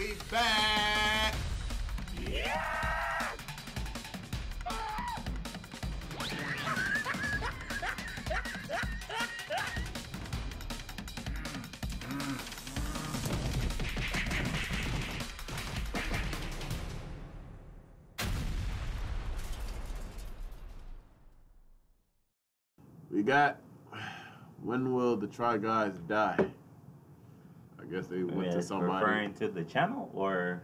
we back. Yeah! We got, when will the Try Guys die? I guess they went to somebody. Referring to the channel, or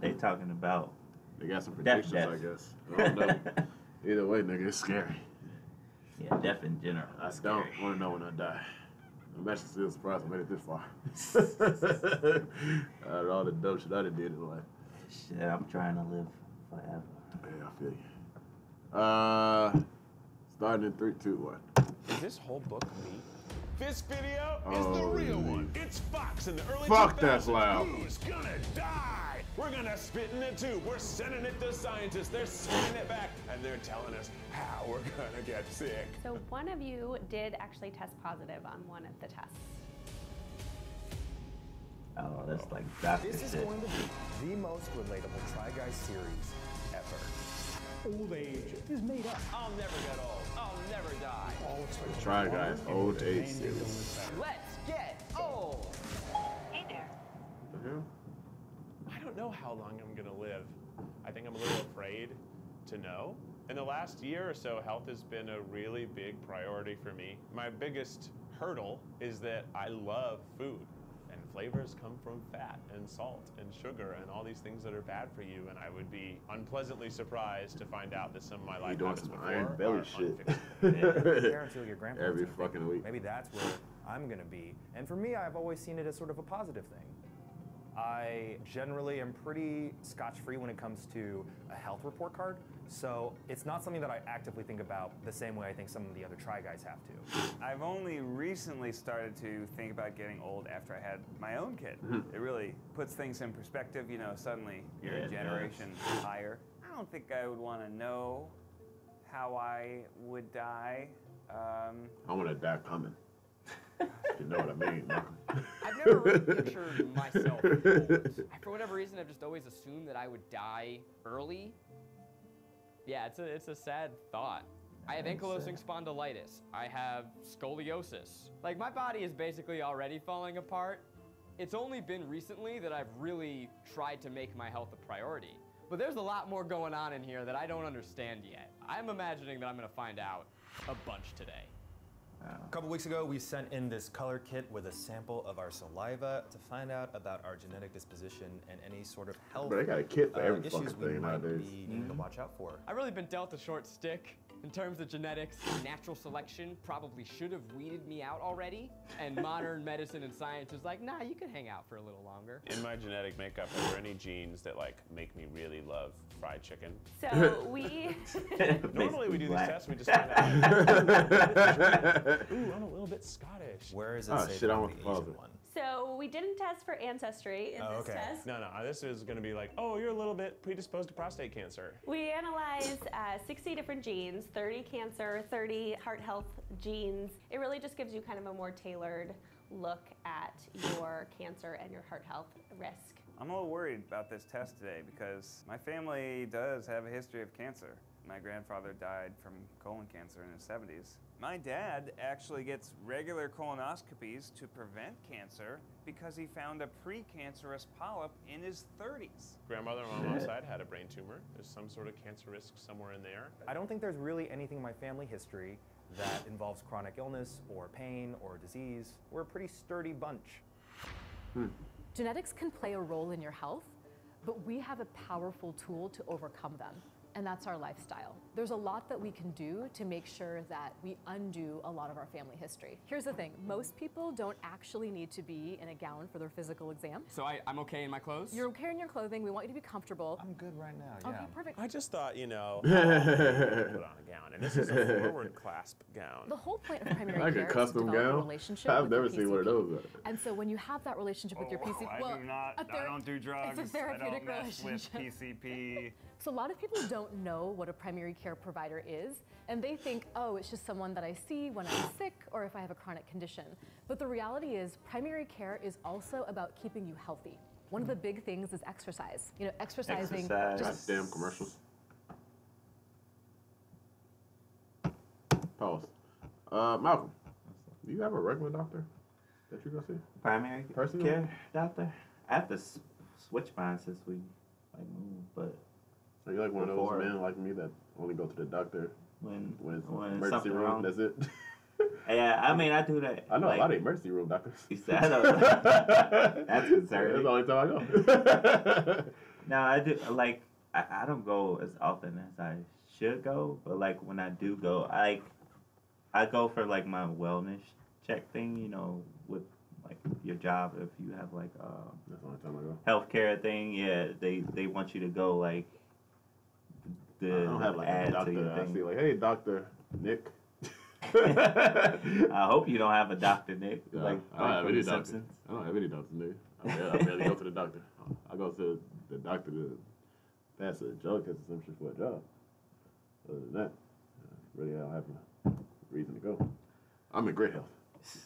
they talking about? They got some predictions, I guess. I don't know. Either way, nigga, it's scary. Yeah, death in general. I don't want to know when I die. I'm actually still surprised I made it this far. Out of all the dumb shit I done did in life. Shit, I'm trying to live forever. Yeah, I feel you. Starting in 3, 2, 1. Is this whole book me? This video is the real one. It's Fox in the early 2000s. Fuck, that's loud. Who's gonna die? We're gonna spit in a tube. We're sending it to scientists. They're sending it back, and they're telling us how we're gonna get sick. So one of you did actually test positive on one of the tests. Oh, that's like doctor This is shit. going to be the most relatable Try Guys series ever. Old age is made up. I'll never get old. I'll never die. Try Guys old age series. Let's get old. Hey there. What the hell? I don't know how long I'm gonna live. I think I'm a little afraid to know. In the last year or so, health has been a really big priority for me. My biggest hurdle is that I love food. And flavors come from fat and salt and sugar and all these things that are bad for you. And I would be unpleasantly surprised to find out that some of my life doing habits some before Iron Belly are shit. Guarantee your grandparents Every are gonna fucking think, week. Maybe that's where I'm gonna be. And for me, I've always seen it as sort of a positive thing. I generally am pretty scotch-free when it comes to a health report card, so it's not something that I actively think about the same way I think some of the other Try Guys have to. I've only recently started to think about getting old after I had my own kid. It really puts things in perspective, you know, suddenly you're a generation higher. I don't think I would want to know how I would die. I want to die coming. You know what I mean, Malcolm? I've never really pictured myself old. For whatever reason, I've just always assumed that I would die early. Yeah, it's a sad thought. I have ankylosing spondylitis. I have scoliosis. Like, my body is basically already falling apart. It's only been recently that I've really tried to make my health a priority. But there's a lot more going on in here that I don't understand yet. I'm imagining that I'm gonna find out a bunch today. A couple weeks ago, we sent in this color kit with a sample of our saliva to find out about our genetic disposition and any sort of health But they got a kit for every issues fucking we thing might nowadays. be needing to watch out for. I've really been dealt a short stick in terms of genetics. Natural selection probably should have weeded me out already, and modern medicine and science is like, nah, you can hang out for a little longer. In my genetic makeup, are there any genes that like make me really love fried chicken? So we Normally we do these tests, we just find out. Ooh, I'm a little bit Scottish. Where is it Oh, safe shit, I on want the the Asian pause. one? so we didn't test for ancestry in this test. No, this is going to be like, oh, you're a little bit predisposed to prostate cancer. We analyzed 60 different genes, 30 cancer, 30 heart health genes. It really just gives you kind of a more tailored look at your cancer and your heart health risk. I'm a little worried about this test today because my family does have a history of cancer. My grandfather died from colon cancer in his 70s. My dad actually gets regular colonoscopies to prevent cancer because he found a precancerous polyp in his 30s. Grandmother on my mom's side had a brain tumor. There's some sort of cancer risk somewhere in there. I don't think there's really anything in my family history that involves chronic illness or pain or disease. We're a pretty sturdy bunch. Genetics can play a role in your health, but we have a powerful tool to overcome them. and that's our lifestyle. There's a lot that we can do to make sure that we undo a lot of our family history. Here's the thing, most people don't actually need to be in a gown for their physical exam. So I'm okay in my clothes? You're okay in your clothing, we want you to be comfortable. I'm good right now, yeah. Okay, perfect. I just thought, you know, put on a gown, and this is a forward clasp gown. The whole point of primary Like care a is to custom develop a gown? relationship I've with never your seen one of PCP. those. And so when you have that relationship with your PCP, I don't do drugs. It's a therapeutic I don't mess with relationship. PCP. So a lot of people don't know what a primary care provider is, and they think, oh, it's just someone that I see when I'm sick or if I have a chronic condition. But the reality is primary care is also about keeping you healthy. One of the big things is exercise. You know, exercising. Exercise. Goddamn commercials. Pause. Malcolm, do you have a regular doctor that you go see? Primary Personal? care doctor. I have to switch mine since we like moved, but Are you like one of Before- those men like me that only go to the doctor when when it's when emergency something room? wrong. That's it. Yeah, I mean I do that. I know like, a lot of emergency room doctors. You said I know. That's That's concerning. the only time I go. No, I do like I don't go as often as I should go, but like when I do go, I go for like my wellness check thing, you know, with like your job if you have like That's the only time I go. healthcare thing, yeah, they want you to go like I don't have like a add to doctor. your I thing. see like, hey, Dr. Nick. I hope you don't have a Dr. Nick. Yeah, like I don't have from any The doctor. Simpsons. I don't have any doctor, nigga. I barely go to the doctor. I go to the doctor to pass a drug test or some shit for a job. Other than that, really, I don't have a reason to go. I'm in great health.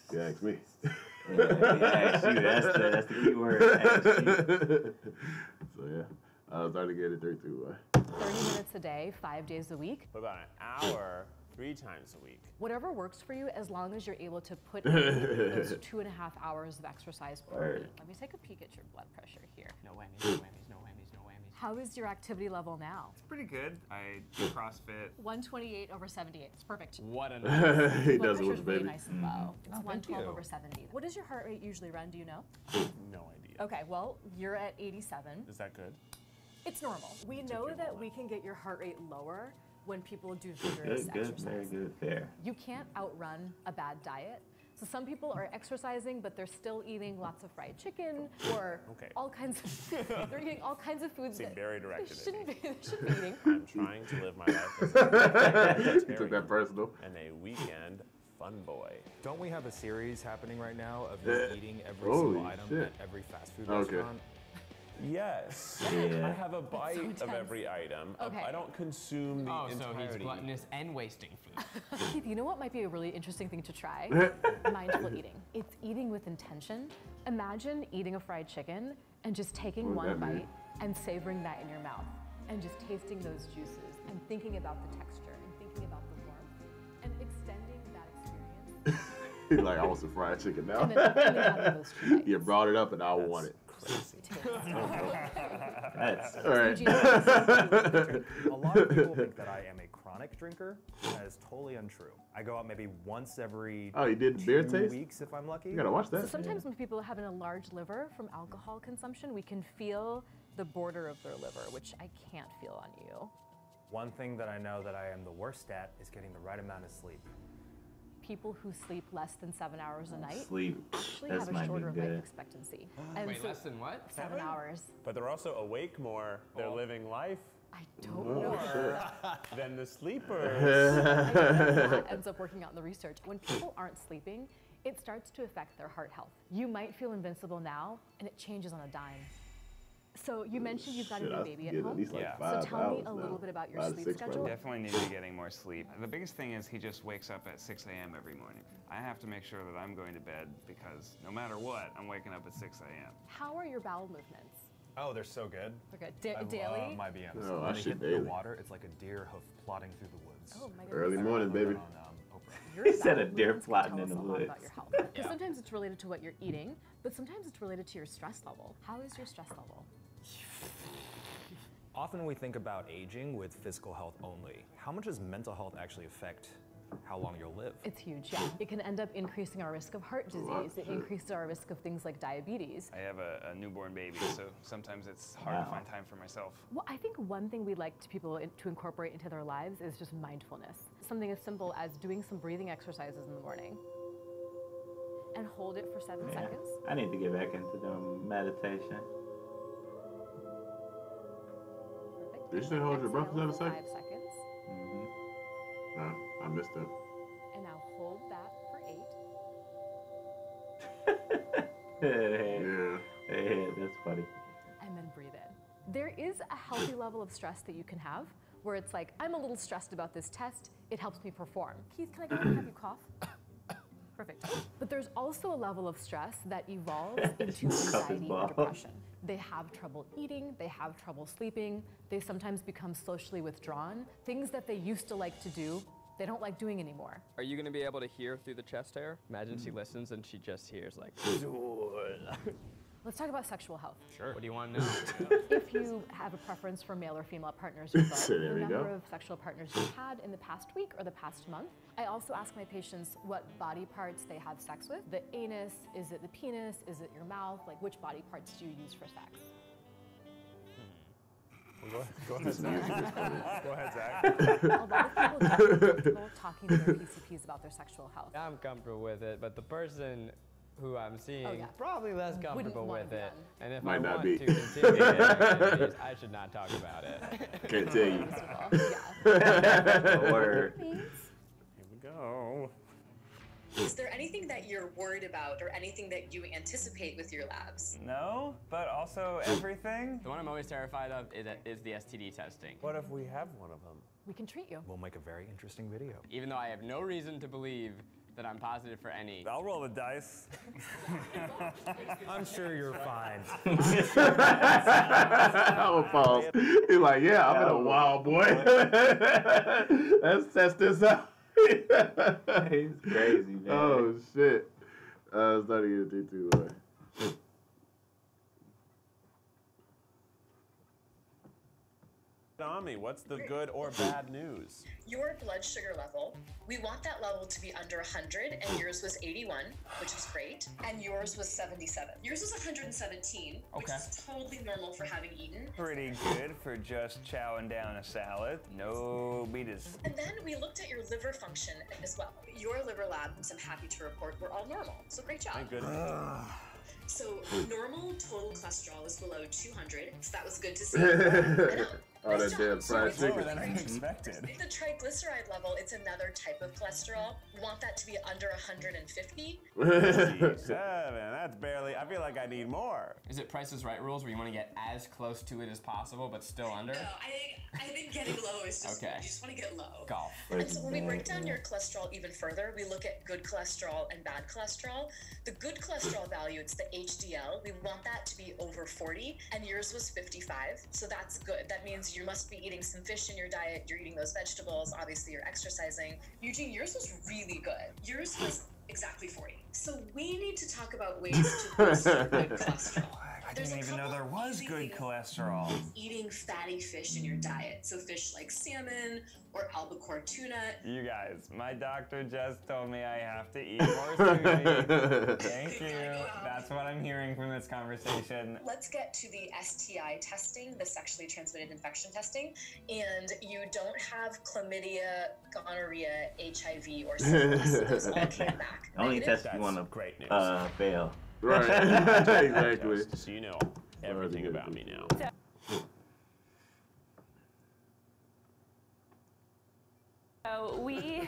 If you ask me. Ask you. That's the key word. Ask you. So yeah, I was starting to get it 32. 30 minutes a day, 5 days a week. For about an hour, 3 times a week. Whatever works for you, as long as you're able to put in those 2.5 hours of exercise per Word. week. Let me take a peek at your blood pressure here. No whammies, no whammies, no whammies, no whammies. How is your activity level now? Pretty good. I do CrossFit. 128 over 78. It's perfect. What an He Blood does it with pressure's his really baby. nice and low. It's Oh, thank 112 you. over 70. What does your heart rate usually run? Do you know? No idea. Okay, well, you're at 87. Is that good? It's normal. We know that we can get your heart rate lower when people do vigorous Good, exercise. very good, fair. You can't outrun a bad diet. So some people are exercising, but they're still eating lots of fried chicken or Okay. all kinds of, they're eating all kinds of foods Seem that very they directed at shouldn't me. be, they shouldn't be eating. I'm trying to live my life as a He took that personal. and a weekend fun boy. Don't we have a series happening right now of you eating every Holy single item shit. at every fast food Okay. restaurant? Yes. Yeah. I have a bite of intense. every item. Okay. I don't consume the Oh, so entirety. he's gluttonous and wasting food. Keith, you know what might be a really interesting thing to try? Mindful eating. It's eating with intention. Imagine eating a fried chicken and just taking What does one that mean? bite and savoring that in your mouth and just tasting those juices and thinking about the texture and thinking about the warmth and extending that experience. He's like, I want some fried chicken now. And then having those 2 bites. You brought it up and I want it. That's All right. A lot of people think that I am a chronic drinker. That is totally untrue. I go out maybe once every Oh, you did the beer 2 taste? weeks if I'm lucky. You gotta watch So that. sometimes when people have a large liver from alcohol consumption, we can feel the border of their liver, which I can't feel on you. One thing that I know that I am the worst at is getting the right amount of sleep. People who sleep less than 7 hours a night sleep. actually That's have a might be shorter life good. expectancy. And Wait, so- less than what? 7 hours. But they're also awake more. They're Oh. living life I don't know. than the sleepers. That ends up working out in the research. When people aren't sleeping, it starts to affect their heart health. You might feel invincible now, and it changes on a dime. So you mentioned you've got a Shit, new I baby at get home. at least like Yeah. So 5 tell me hours a now. little bit about your 5 to sleep 6 schedule. right now. Definitely need to be getting more sleep. The biggest thing is he just wakes up at 6 a.m. every morning. I have to make sure that I'm going to bed because no matter what, I'm waking up at 6 a.m. How are your bowel movements? Oh, they're so good. Okay, I daily? love my BMs. Oh, I when they shit hit daily. the water, it's like a deer hoof plodding through the woods. Oh my goodness. Early morning, baby. On Oprah. Your He said bowel a deer movements can plotting tell in us the a lot about woods. your health. Because sometimes it's related to what you're eating, but sometimes it's related to your stress level. How is your stress level? Often we think about aging with physical health only. How much does mental health actually affect how long you'll live? It's huge, yeah. It can end up increasing our risk of heart disease. It increases our risk of things like diabetes. I have a newborn baby, so sometimes it's hard to find time for myself. Well, I think one thing we'd like to people to incorporate into their lives is just mindfulness. Something as simple as doing some breathing exercises in the morning. And hold it for 7 Yeah. seconds. I need to get back into doing meditation. Perfect. Did you say hold your breath for Exhale 7 for seconds? 5 seconds. No, I missed it. And now hold that for 8. Yeah. Hey, that's funny. And then breathe in. There is a healthy level of stress that you can have where it's like, I'm a little stressed about this test. It helps me perform. Keith, can I go and have you cough? Perfect. But there's also a level of stress that evolves into anxiety or depression. They have trouble eating, they have trouble sleeping, they sometimes become socially withdrawn. Things that they used to like to do, they don't like doing anymore. Are you gonna be able to hear through the chest hair? Imagine she listens and she just hears like. Let's talk about sexual health. Sure. What do you want to know? If you have a preference for male or female partners, or both, There the we number go. of sexual partners you've had in the past week or the past month. I also ask my patients what body parts they have sex with. The anus, is it the penis, is it your mouth? Like, which body parts do you use for sex? Go ahead, Zach. Go ahead, Zach. A lot of people don't feel comfortable talking to their PCPs about their sexual health. I'm comfortable with it, but the person who I'm seeing Oh, yeah. probably less comfortable wanna with be it. on. And if Might I not want be. to continue their activities, I should not talk about it. Can't tell you. Yeah. Word. Here we go. Is there anything that you're worried about or anything that you anticipate with your labs? No, but also everything. The one I'm always terrified of is the STD testing. What if we have one of them? We can treat you. We'll make a very interesting video. Even though I have no reason to believe that I'm positive for any. I'll roll the dice. I'm sure you're fine. I'm a pause. He's like, yeah, I'm in a wild boy. Let's test this out. He's crazy, man. Oh shit. It's not even a T2 boy. Tommy, what's the good or bad news? Your blood sugar level, we want that level to be under 100, and yours was 81, which is great, and yours was 77. Yours was 117, which is totally normal for having eaten. Pretty good for just chowing down a salad. No beatus. And then we looked at your liver function as well. Your liver labs, I'm happy to report, were all normal, so great job. Thank goodness. So normal total cholesterol was below 200, so that was good to see. I know. Oh, Nice that job. damn fried So chicken. Than I expected. the triglyceride level, it's another type of cholesterol. We want that to be under 150. 7, that's barely, I feel like I need more. Is it Price is Right rules where you want to get as close to it as possible but still under? No, I think getting low is just, Okay. you just want to get low. Golf. And so when we break down your cholesterol even further, we look at good cholesterol and bad cholesterol. The good cholesterol value, it's the HDL. We want that to be over 40, and yours was 55, so that's good. That means you must be eating some fish in your diet, you're eating those vegetables, obviously you're exercising. Eugene, yours was really good. Yours was exactly 40. So we need to talk about ways to boost your good cholesterol. I There's didn't a even know couple there was easy good things. cholesterol. Eating fatty fish in your diet. So fish like salmon or albacore tuna. You guys, my doctor just told me I have to eat more sushi. Thank you. That's what I'm hearing from this conversation. Let's get to the STI testing, the sexually transmitted infection testing. And you don't have chlamydia, gonorrhea, HIV, or syphilis. Those all came back. Only Negative? test you want Great news. to fail. Right. Exactly. Just so you know everything about me now. So we,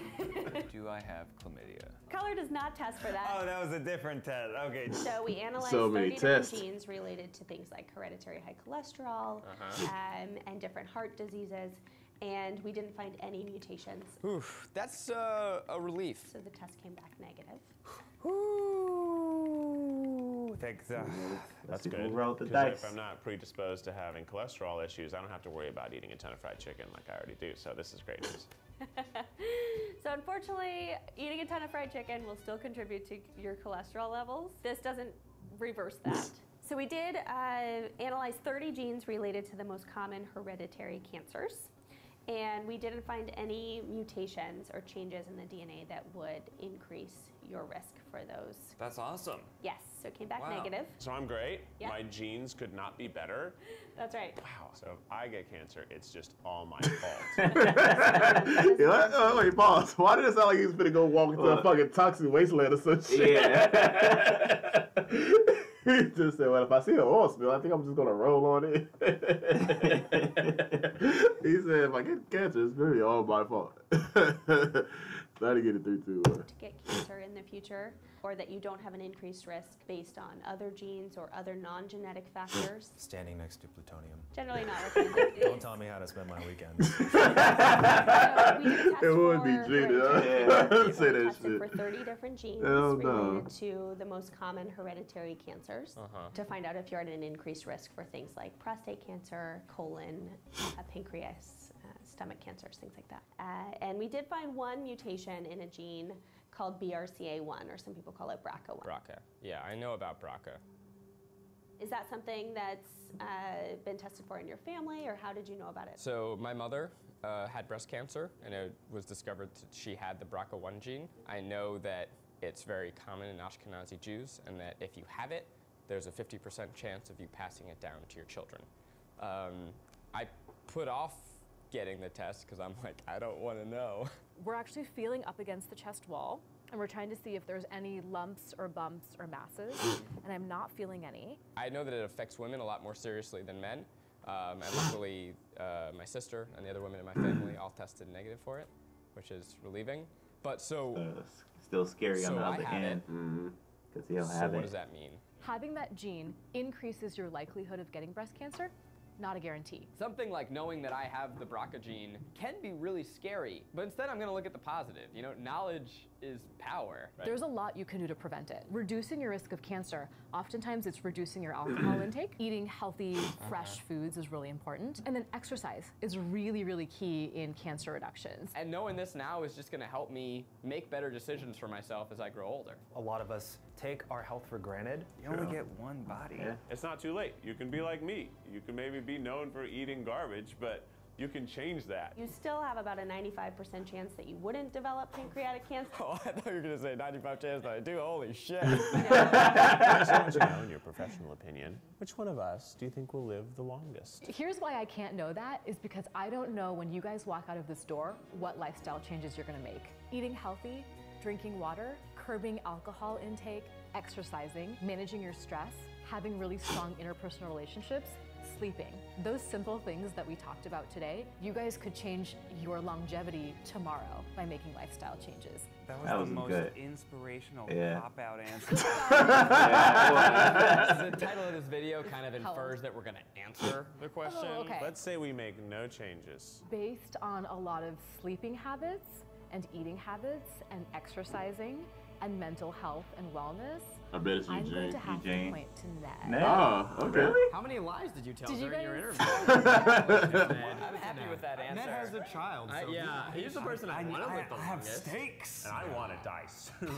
Do I have chlamydia? color does not test for that. Oh, that was a different test. Okay. So we analyzed So 30 many different tests. genes related to things like hereditary high cholesterol and different heart diseases, and we didn't find any mutations. Oof, that's a relief. So the test came back negative. Ooh, thanks. That's People good. roll the 'Cause dice. if I'm not predisposed to having cholesterol issues, I don't have to worry about eating a ton of fried chicken like I already do. So this is great news. So unfortunately, eating a ton of fried chicken will still contribute to your cholesterol levels. This doesn't reverse that. So we did analyze 30 genes related to the most common hereditary cancers. And we didn't find any mutations or changes in the DNA that would increase your risk for those. That's awesome. Yes, so it came back Wow. negative. So I'm great. Yeah. My genes could not be better. That's right. Wow. So if I get cancer, it's just all my fault. Yeah, wait, pause. Why did it sound like he was gonna go walk into a fucking toxic wasteland or some shit? Yeah. He just said, well, if I see an oil spill, I think I'm just gonna roll on it. He said, if I get cancer, it's really all my fault. Try to get it 3, 2, 1. to get cancer in the future, or that you don't have an increased risk based on other genes or other non-genetic factors. Standing next to plutonium. Generally not recommended. Don't tell me how to spend my weekends. So we did a test It would be for cheating. hereditary I'd say that tested shit. for 30 different genes Hell no. related to the most common hereditary cancers to find out if you're at an increased risk for things like prostate cancer, colon, pancreas, stomach cancers, things like that. And we did find one mutation in a gene called BRCA1, or some people call it BRCA1. BRCA. Yeah, I know about BRCA. Is that something that's been tested for in your family, or how did you know about it? So my mother had breast cancer, and it was discovered that she had the BRCA1 gene. I know that it's very common in Ashkenazi Jews, and that if you have it, there's a 50% chance of you passing it down to your children. I put off getting the test because I'm like, I don't want to know. We're actually feeling up against the chest wall, and we're trying to see if there's any lumps or bumps or masses, and I'm not feeling any. I know that it affects women a lot more seriously than men, and luckily my sister and the other women in my family all tested negative for it, which is relieving. But so Still scary on so the I other have hand. Because you don't so have what it. does that mean? Having that gene increases your likelihood of getting breast cancer, not a guarantee. Something like knowing that I have the BRCA gene can be really scary, but instead I'm gonna look at the positive. You know, knowledge is power. Right? There's a lot you can do to prevent it. Reducing your risk of cancer, oftentimes it's reducing your alcohol intake. Eating healthy, fresh foods is really important. And then exercise is really, really key in cancer reductions. And knowing this now is just gonna help me make better decisions for myself as I grow older. A lot of us take our health for granted. You only get one body. Yeah. It's not too late. You can be like me. You can maybe be known for eating garbage, but you can change that. You still have about a 95% chance that you wouldn't develop pancreatic cancer. Oh, I thought you were gonna say 95 chance that I do. Holy shit. I just want you to know, in your professional opinion, which one of us do you think will live the longest? Here's why I can't know that, is because I don't know when you guys walk out of this door what lifestyle changes you're gonna make. Eating healthy, drinking water, curbing alcohol intake, exercising, managing your stress, having really strong interpersonal relationships, sleeping. Those simple things that we talked about today, you guys could change your longevity tomorrow by making lifestyle changes. That was That the was most good. inspirational Yeah. cop-out answer. The title of this video kind of infers that we're gonna answer the question. Oh, okay. Let's say we make no changes. Based on a lot of sleeping habits and eating habits and exercising and mental health and wellness, I bet it's I'm going Eugene. to have to Eugene. point to Ned. Ned? Oh, okay. How many lies did you tell Did you during your guys- interview? I'm happy with that answer. Ned has a child. So Yeah, he's the person I want to live the longest. steaks. And I want to die soon.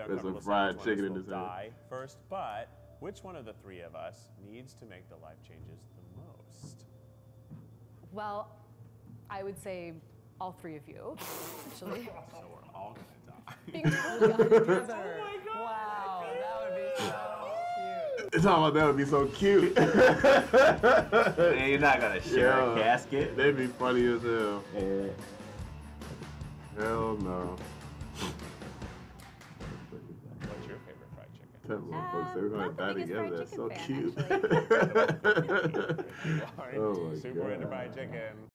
There's a fried chicken in this will hand. die first, but which one of the three of us needs to make the life changes the most? Well, I would say all three of you, actually. So we're all gonna die. Being totally honest together. Oh my God. Wow, that would be so cute. It's talking about that would be so cute. Man, you're not gonna share a Yeah. casket. They'd be funny as hell. Yeah. Hell no. What's your favorite fried chicken? Tell them folks they were gonna Not the die biggest together. fried That's so chicken fan, cute. Lauren, Oh my super into God. fried chicken.